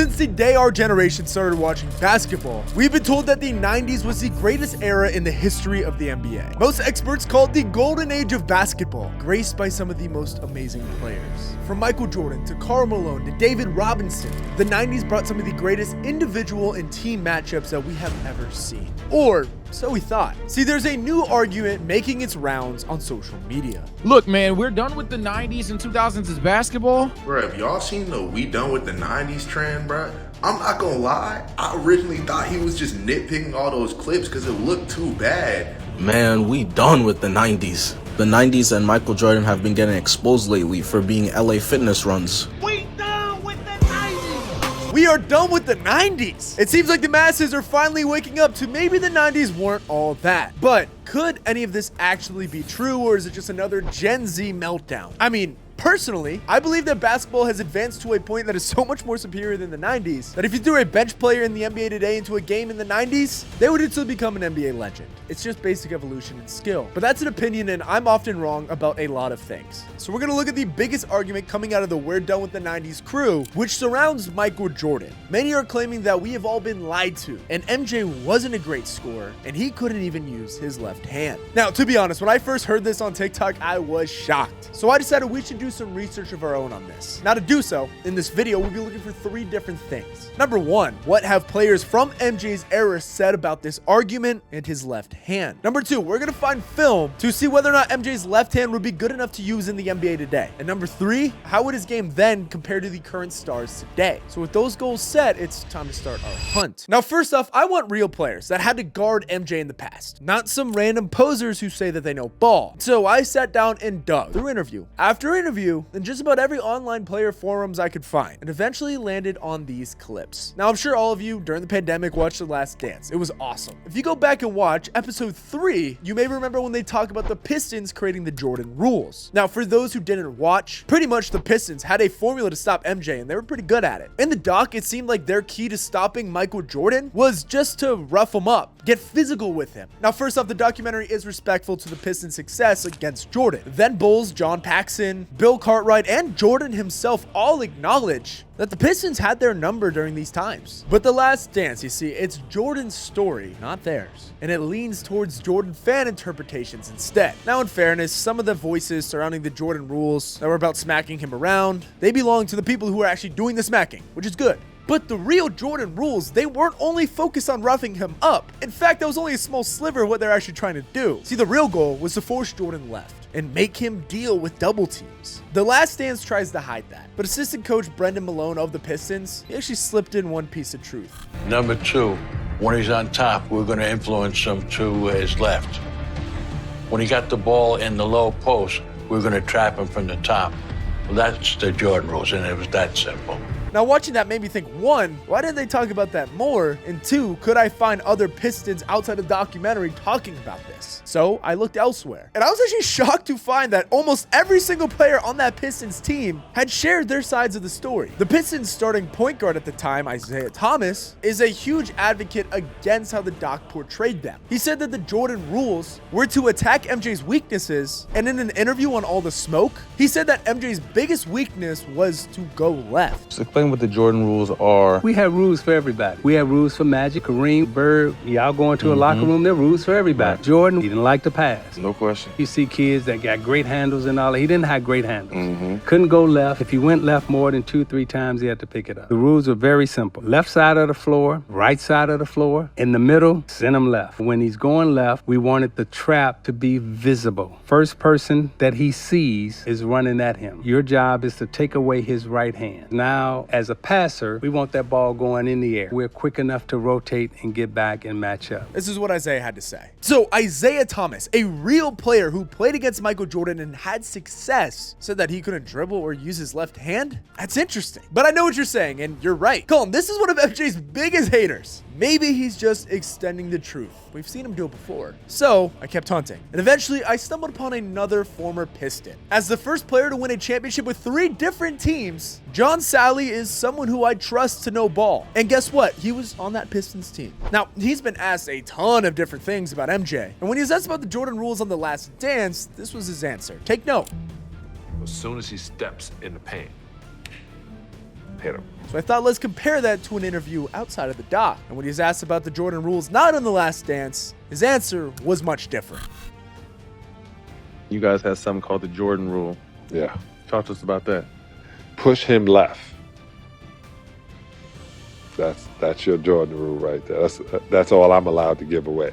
Since the day our generation started watching basketball, we've been told that the 90s was the greatest era in the history of the NBA. Most experts call it the golden age of basketball, graced by some of the most amazing players. From Michael Jordan to Karl Malone to David Robinson, the 90s brought some of the greatest individual and team matchups that we have ever seen. Or so we thought. See, there's a new argument making its rounds on social media. Look, man, we're done with the 90s and 2000s as basketball. Bro, have y'all seen the "we done with the 90s" trend, bro? I'm not gonna lie, I originally thought he was just nitpicking all those clips because it looked too bad. Man, we done with the 90s. The 90s and Michael Jordan have been getting exposed lately for being LA fitness runs. We are done with the 90s. It seems like the masses are finally waking up to maybe the 90s weren't all that. But could any of this actually be true, or is it just another Gen Z meltdown? I mean, personally, I believe that basketball has advanced to a point that is so much more superior than the 90s that if you threw a bench player in the NBA today into a game in the 90s, they would still become an NBA legend. It's just basic evolution and skill. But that's an opinion, and I'm often wrong about a lot of things. So we're gonna look at the biggest argument coming out of the "we're done with the 90s" crew, which surrounds Michael Jordan. Many are claiming that we have all been lied to, and MJ wasn't a great scorer, and he couldn't even use his left hand. Now, to be honest, when I first heard this on TikTok, I was shocked. So I decided we should do some research of our own on this. Now, to do so, in this video, we'll be looking for 3 different things. Number 1, what have players from MJ's era said about this argument and his left hand? Number 2, we're gonna find film to see whether or not MJ's left hand would be good enough to use in the NBA today. And number 3, how would his game then compare to the current stars today? So with those goals set, it's time to start our hunt. Now, first off, I want real players that had to guard MJ in the past, not some random posers who say that they know ball. So I sat down and dug through interview after interview in just about every online player forums I could find, and eventually landed on these clips. Now, I'm sure all of you during the pandemic watched The Last Dance. It was awesome. If you go back and watch episode 3, you may remember when they talk about the Pistons creating the Jordan rules. Now, for those who didn't watch, pretty much the Pistons had a formula to stop MJ, and they were pretty good at it. In the doc, it seemed like their key to stopping Michael Jordan was just to rough him up, get physical with him. Now, first off, the documentary is respectful to the Pistons' success against Jordan. Then Bulls, John Paxson, Bill Cartwright, and Jordan himself all acknowledge that the Pistons had their number during these times. But The Last Dance, you see, it's Jordan's story, not theirs. And it leans towards Jordan fan interpretations instead. Now, in fairness, some of the voices surrounding the Jordan rules that were about smacking him around, they belong to the people who are actually doing the smacking, which is good. But the real Jordan rules, they weren't only focused on roughing him up. In fact, that was only a small sliver of what they're actually trying to do. See, the real goal was to force Jordan left and make him deal with double teams. The Last Dance tries to hide that, but assistant coach Brendan Malone of the Pistons, he actually slipped in one piece of truth. Number 2, when he's on top, we're going to influence him to his left. When he got the ball in the low post, we're going to trap him from the top. Well, that's the Jordan rules, and it was that simple. Now, watching that made me think, 1, why didn't they talk about that more? And 2, could I find other Pistons outside the documentary talking about this? So I looked elsewhere. And I was actually shocked to find that almost every single player on that Pistons team had shared their sides of the story. The Pistons starting point guard at the time, Isaiah Thomas, is a huge advocate against how the doc portrayed them. He said that the Jordan rules were to attack MJ's weaknesses, and in an interview on All the Smoke, he said that MJ's biggest weakness was to go left. Explain what the Jordan rules are. We have rules for everybody. We have rules for Magic, Kareem, Bird. Y'all go into a locker room, there are rules for everybody. Right. Jordan, he didn't like to pass. No question. You see kids that got great handles and all that. He didn't have great handles. Couldn't go left. If he went left more than 2-3 times, he had to pick it up. The rules were very simple. Left side of the floor, right side of the floor. In the middle, send him left. When he's going left, we wanted the trap to be visible. First person that he sees is running at him. Your job is to take away his right hand. Now, as a passer, we want that ball going in the air. We're quick enough to rotate and get back and match up. This is what Isaiah had to say. So Isaiah Thomas, a real player who played against Michael Jordan and had success, said that he couldn't dribble or use his left hand? That's interesting. But I know what you're saying, and you're right. Colin, this is one of MJ's biggest haters. Maybe he's just extending the truth. We've seen him do it before. So I kept hunting, and eventually I stumbled upon another former Piston. As the first player to win a championship with 3 different teams, John Sally is someone who I trust to know ball. And guess what? He was on that Pistons team. Now, he's been asked a ton of different things about MJ, and when he was asked about the Jordan rules on The Last Dance, this was his answer. Take note. As soon as he steps in the paint, hit him. So I thought let's compare that to an interview outside of the dock. And when he was asked about the Jordan rules not on The Last Dance, his answer was much different. You guys had something called the Jordan rule. Yeah. Talk to us about that. Push him left. That's your Jordan rule right there. That's all I'm allowed to give away.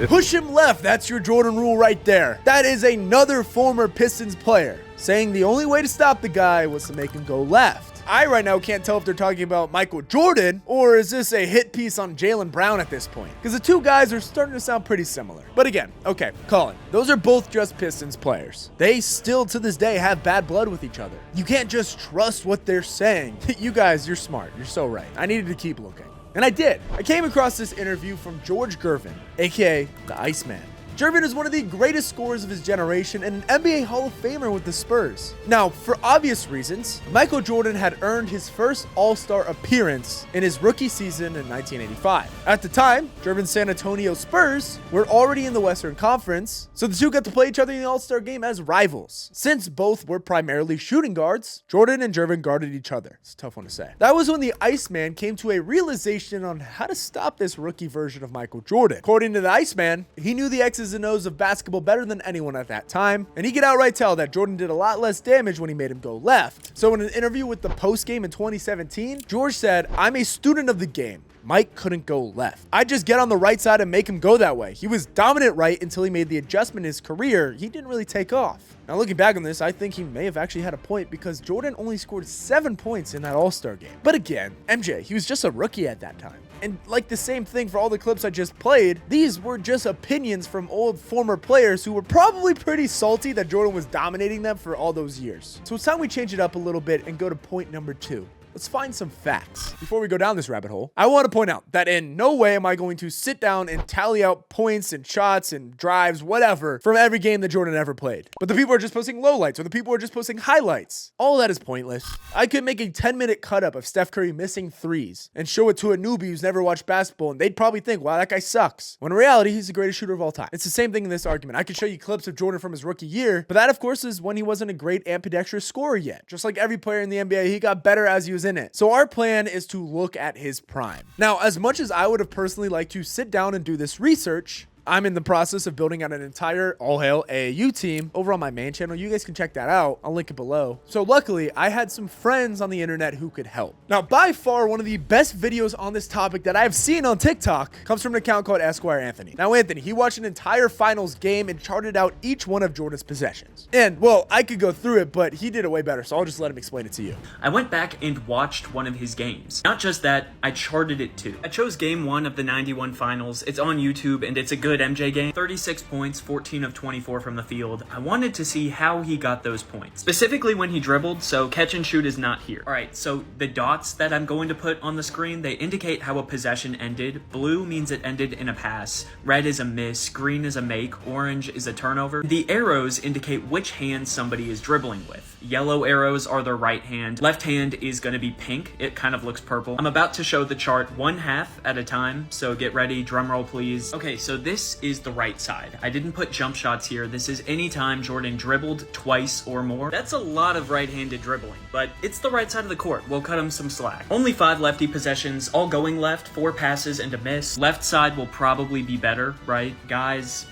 Push him left. That's your Jordan rule right there. That is another former Pistons player saying the only way to stop the guy was to make him go left. I right now can't tell if they're talking about Michael Jordan or is this a hit piece on Jaylen Brown at this point? Because the two guys are starting to sound pretty similar. But again, okay, Colin, those are both just Pistons players. They still to this day have bad blood with each other. You can't just trust what they're saying. You guys, you're smart. You're so right. I needed to keep looking. And I did. I came across this interview from George Gervin, aka the Iceman. Gervin is one of the greatest scorers of his generation and an NBA Hall of Famer with the Spurs. Now, for obvious reasons, Michael Jordan had earned his first All-Star appearance in his rookie season in 1985. At the time, Gervin's San Antonio Spurs were already in the Western Conference, so the two got to play each other in the All-Star game as rivals. Since both were primarily shooting guards, Jordan and Gervin guarded each other. It's a tough one to say. That was when the Iceman came to a realization on how to stop this rookie version of Michael Jordan. According to the Iceman, he knew the X's and O's of basketball better than anyone at that time, and he could outright tell that Jordan did a lot less damage when he made him go left. So in an interview with the Post game in 2017, George said, "I'm a student of the game. Mike couldn't go left. I'd just get on the right side and make him go that way. He was dominant right until he made the adjustment in his career. He didn't really take off." Now looking back on this, I think he may have actually had a point because Jordan only scored 7 points in that All-Star game. But again, MJ, he was just a rookie at that time. And like the same thing for all the clips I just played, these were just opinions from old former players who were probably pretty salty that Jordan was dominating them for all those years. So it's time we change it up a little bit and go to point number 2. Let's find some facts. Before we go down this rabbit hole, I want to point out that in no way am I going to sit down and tally out points and shots and drives, whatever, from every game that Jordan ever played. But the people are just posting lowlights or the people are just posting highlights. All that is pointless. I could make a 10-minute cut up of Steph Curry missing threes and show it to a newbie who's never watched basketball and they'd probably think, wow, that guy sucks. When in reality, he's the greatest shooter of all time. It's the same thing in this argument. I could show you clips of Jordan from his rookie year, but that of course is when he wasn't a great ambidextrous scorer yet. Just like every player in the NBA, he got better as he was in it. So our plan is to look at his prime. Now, as much as I would have personally liked to sit down and do this research, I'm in the process of building out an entire All Hail AAU team over on my main channel. You guys can check that out. I'll link it below. So luckily, I had some friends on the internet who could help. Now, by far, one of the best videos on this topic that I've seen on TikTok comes from an account called Esquire Anthony. Now, Anthony, he watched an entire finals game and charted out each one of Jordan's possessions. And, well, I could go through it, but he did it way better, so I'll just let him explain it to you. I went back and watched one of his games. Not just that, I charted it too. I chose game 1 of the 91 finals. It's on YouTube, and it's a good MJ game. 36 points, 14 of 24 from the field. I wanted to see how he got those points. Specifically when he dribbled, so catch and shoot is not here. Alright, so the dots that I'm going to put on the screen, they indicate how a possession ended. Blue means it ended in a pass. Red is a miss. Green is a make. Orange is a turnover. The arrows indicate which hand somebody is dribbling with. Yellow arrows are their right hand. Left hand is going to be pink. It kind of looks purple. I'm about to show the chart 1/2 at a time, so get ready. Drum roll, please. Okay, so this is the right side. I didn't put jump shots here. This is any time Jordan dribbled twice or more. That's a lot of right-handed dribbling, but it's the right side of the court. We'll cut him some slack. Only 5 lefty possessions, all going left, 4 passes and a miss. Left side will probably be better, right? Guys,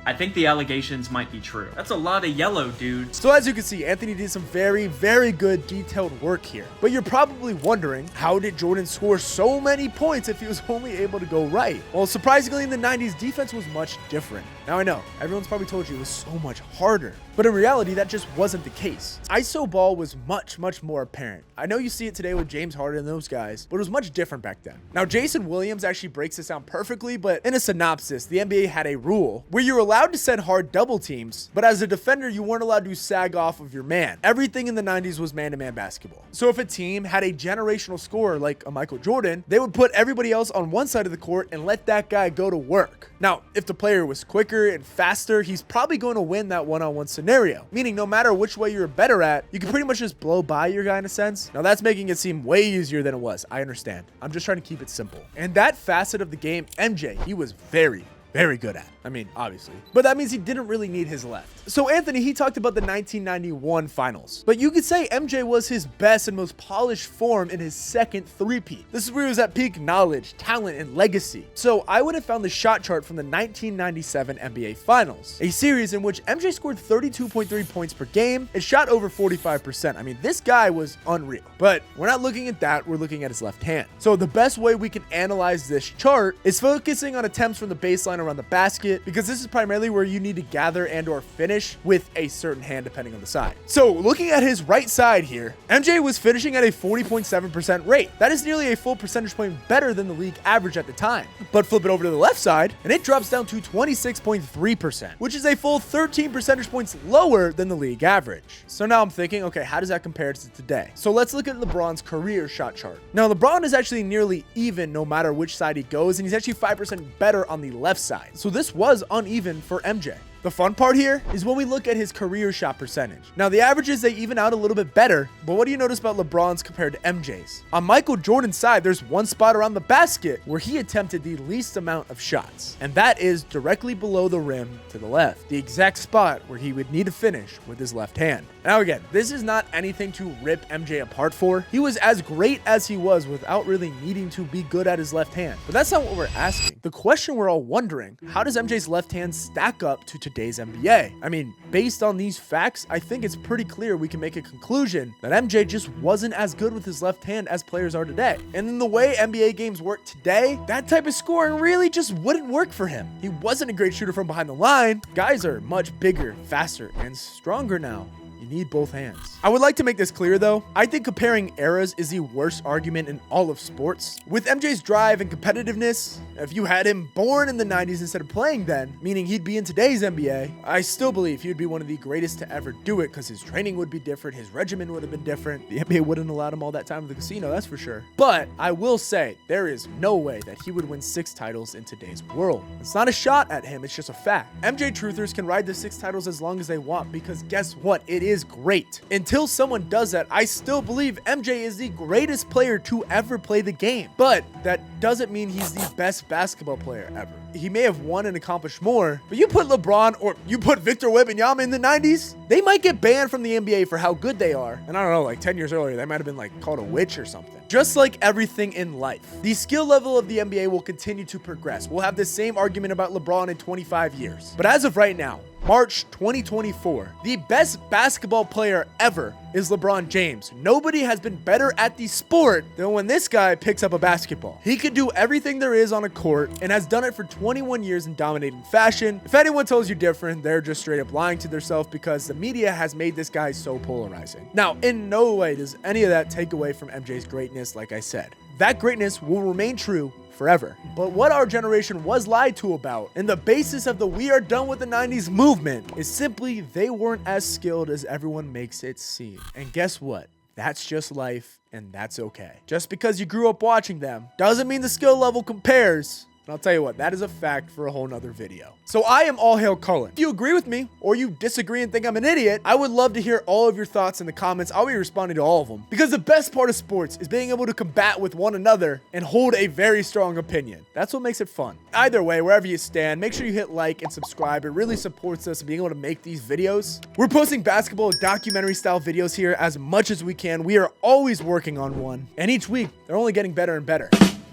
I think the allegations might be true. That's a lot of yellow, dude. So as you can see, Anthony did some very, very good detailed work here. But you're probably wondering, how did Jordan score so many points if he was only able to go right? Well, surprisingly, in the 90s, defense was much different. Now I know, everyone's probably told you it was so much harder. But in reality, that just wasn't the case. ISO ball was much, much more apparent. I know you see it today with James Harden and those guys, but it was much different back then. Now, Jason Williams actually breaks this down perfectly, but in a synopsis, the NBA had a rule where you were allowed to send hard double teams, but as a defender, you weren't allowed to sag off of your man. Everything in the 90s was man-to-man basketball. So if a team had a generational scorer like a Michael Jordan, they would put everybody else on one side of the court and let that guy go to work. Now, if the player was quicker and faster, he's probably going to win that one-on-one scenario, meaning no matter which way you're better at, you can pretty much just blow by your guy in a sense. Now that's making it seem way easier than it was. I understand. I'm just trying to keep it simple. And that facet of the game, MJ, he was very, very good at. I mean, obviously. But that means he didn't really need his left. So Anthony, he talked about the 1991 finals. But you could say MJ was his best and most polished form in his second three-peat. This is where he was at peak knowledge, talent, and legacy. So I would have found the shot chart from the 1997 NBA Finals, a series in which MJ scored 32.3 points per game and shot over 45%. I mean, this guy was unreal. But we're not looking at that, we're looking at his left hand. So the best way we can analyze this chart is focusing on attempts from the baseline around the basket, because this is primarily where you need to gather and or finish with a certain hand depending on the side. So looking at his right side here, MJ was finishing at a 40.7% rate. That is nearly a full percentage point better than the league average at the time. But flip it over to the left side, and it drops down to 26.3%, which is a full 13 percentage points lower than the league average. So now I'm thinking, okay, how does that compare to today? So let's look at LeBron's career shot chart. Now, LeBron is actually nearly even no matter which side he goes, and he's actually 5% better on the left side. So this was uneven for MJ. The fun part here is when we look at his career shot percentage. Now, the averages, they even out a little bit better, but what do you notice about LeBron's compared to MJ's? On Michael Jordan's side, there's one spot around the basket where he attempted the least amount of shots, and that is directly below the rim to the left, the exact spot where he would need to finish with his left hand. Now again, this is not anything to rip MJ apart for. He was as great as he was without really needing to be good at his left hand. But that's not what we're asking. The question we're all wondering, how does MJ's left hand stack up to today's NBA? I mean, based on these facts, I think it's pretty clear we can make a conclusion that MJ just wasn't as good with his left hand as players are today. And in the way NBA games work today, that type of scoring really just wouldn't work for him. He wasn't a great shooter from behind the line. Guys are much bigger, faster, and stronger now. You need both hands. I would like to make this clear though. I think comparing eras is the worst argument in all of sports. With MJ's drive and competitiveness, if you had him born in the 90s instead of playing then, meaning he'd be in today's NBA, I still believe he would be one of the greatest to ever do it, because his training would be different, his regimen would have been different. The NBA wouldn't allow him all that time at the casino, that's for sure. But I will say, there is no way that he would win 6 titles in today's world. It's not a shot at him, it's just a fact. MJ truthers can ride the 6 titles as long as they want, because guess what? It is great. Until someone does that, I still believe MJ is the greatest player to ever play the game. But that doesn't mean he's the best basketball player ever. He may have won and accomplished more, but you put LeBron or you put Victor Wembanyama in the 90s, they might get banned from the NBA for how good they are. And I don't know, like 10 years earlier, they might have been like called a witch or something. Just like everything in life, the skill level of the NBA will continue to progress. We'll have the same argument about LeBron in 25 years. But as of right now, March 2024, the best basketball player ever is LeBron James. Nobody has been better at the sport than when this guy picks up a basketball. He can do everything there is on a court and has done it for 21 years in dominating fashion. If anyone tells you different, they're just straight up lying to themselves, because the media has made this guy so polarizing. Now, in no way does any of that take away from MJ's greatness, like I said. That greatness will remain true forever. But what our generation was lied to about, and the basis of the "we are done with the 90s" movement, is simply they weren't as skilled as everyone makes it seem. And guess what? That's just life, and that's okay. Just because you grew up watching them doesn't mean the skill level compares. And I'll tell you what, that is a fact for a whole nother video. So I am All Hail Cullen. If you agree with me or you disagree and think I'm an idiot, I would love to hear all of your thoughts in the comments. I'll be responding to all of them, because the best part of sports is being able to combat with one another and hold a very strong opinion. That's what makes it fun. Either way, wherever you stand, make sure you hit like and subscribe. It really supports us in being able to make these videos. We're posting basketball documentary style videos here as much as we can. We are always working on one, and each week they're only getting better and better.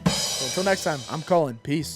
So until next time, I'm Cullen. Peace.